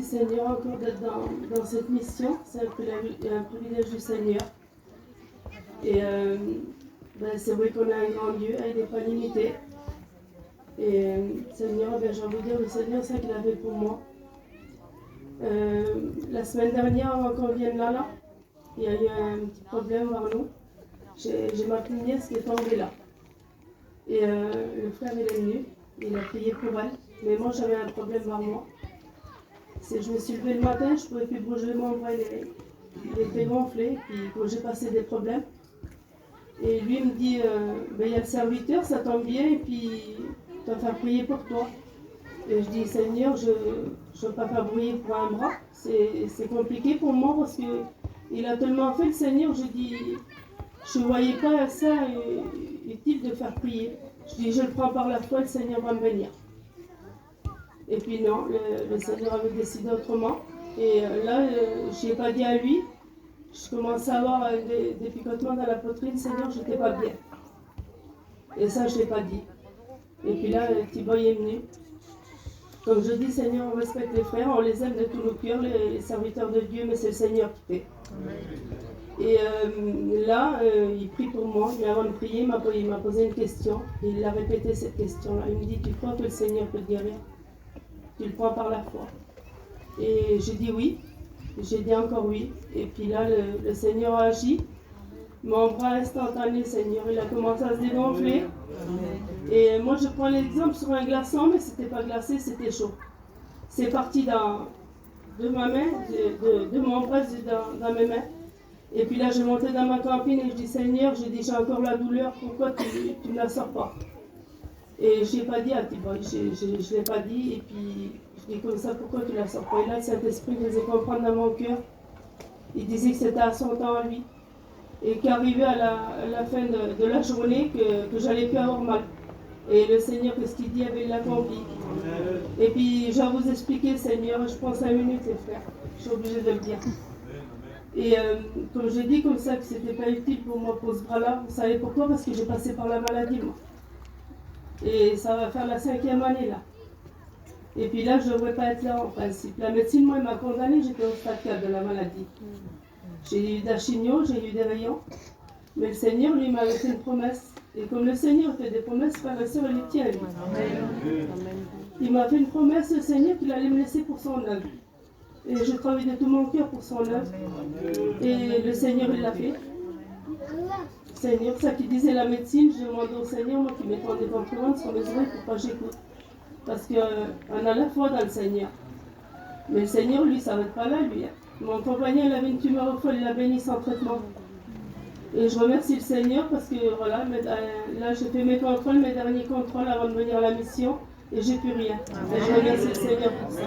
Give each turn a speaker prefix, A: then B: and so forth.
A: Seigneur, encore d'être dans cette mission, c'est un privilège du Seigneur. Et c'est vrai qu'on a un grand Dieu, il n'est pas limité. Et Seigneur, j'ai envie de dire, le Seigneur, c'est ce qu'il avait pour moi. La semaine dernière, avant qu'on vienne là, il y a eu un petit problème vers nous. J'ai ma petite nièce qui est tombée là. Et le frère, il est venu, il a prié pour elle. Mais moi, j'avais un problème vers moi. Je me suis levée le matin, je ne pouvais plus bouger mon bras, il était gonflé, puis quand j'ai passé des problèmes. Et lui me dit, il y a le serviteur, ça tombe bien, et puis tu vas faire prier pour toi. Et je dis, Seigneur, je ne veux pas faire prier pour un bras, c'est compliqué pour moi parce qu'il a tellement fait le Seigneur, je dis, je ne voyais pas ça utile de faire prier. Je dis, je le prends par la foi, le Seigneur va me bénir. Et puis non, le Seigneur avait décidé autrement. Et là, je n'ai pas dit à lui. Je commençais à avoir des picotements dans la poitrine. Seigneur, je n'étais pas bien. Et ça, je ne l'ai pas dit. Et puis là, le petit boy est venu. Comme je dis, Seigneur, on respecte les frères, on les aime de tous nos cœurs, les serviteurs de Dieu, mais c'est le Seigneur qui fait. Et là, il prie pour moi, mais avant de prier, il m'a posé une question. Il a répété cette question-là. Il me dit, tu crois que le Seigneur peut te guérir? Tu le prends par la foi. Et j'ai dit oui. J'ai dit encore oui. Et puis là, le Seigneur a agi. Mon bras instantané, Seigneur, il a commencé à se dégonfler. Et moi, je prends l'exemple sur un glaçon, mais c'était pas glacé, c'était chaud. C'est parti de ma main, de mon bras dans mes mains. Et puis là, je montais dans ma campine et je dis, Seigneur, j'ai encore la douleur, pourquoi tu ne la sors pas? Et je n'ai pas dit à Thibaut, je ne l'ai pas dit, et puis je dis comme ça, pourquoi tu la sors pas? Et là, le Saint-Esprit me faisait comprendre dans mon cœur. Il disait que c'était à son temps à lui. Et qu'arrivait à la fin de la journée, que j'allais plus avoir mal. Et le Seigneur, qu'est-ce qu'il dit, avait l'accompli. Et puis, je vais vous expliquer, Seigneur, je prends 5 minutes, les frères. Je suis obligée de le dire. Et comme j'ai dit comme ça, que c'était pas utile pour moi pour ce bras-là, vous savez pourquoi? Parce que j'ai passé par la maladie, moi. Et ça va faire la 5e année là. Et puis là, je ne devrais pas être là en principe. La médecine, moi, elle m'a condamnée, j'étais au stade 4 de la maladie. J'ai eu d'achigno, j'ai eu des rayons. Mais le Seigneur, lui, m'avait fait une promesse. Et comme le Seigneur fait des promesses, frère et soeur, il les tient. Il m'a fait une promesse, le Seigneur, qu'il allait me laisser pour son œuvre. Et je travaille de tout mon cœur pour son œuvre. Et le Seigneur, il l'a fait. Seigneur, ça qui disait la médecine, je demandais au Seigneur, moi qui m'étends des comprimantes sur mes oreilles pour pas que j'écoute. Parce qu'on a la foi dans le Seigneur. Mais le Seigneur, lui, ça ne s'arrête pas là, lui. Mon compagnon, il avait une tumeur au foie, il l'a béni sans traitement. Et je remercie le Seigneur parce que voilà, là j'ai fait mes contrôles, mes derniers contrôles avant de venir à la mission, et j'ai plus rien. Et je remercie le Seigneur pour ça.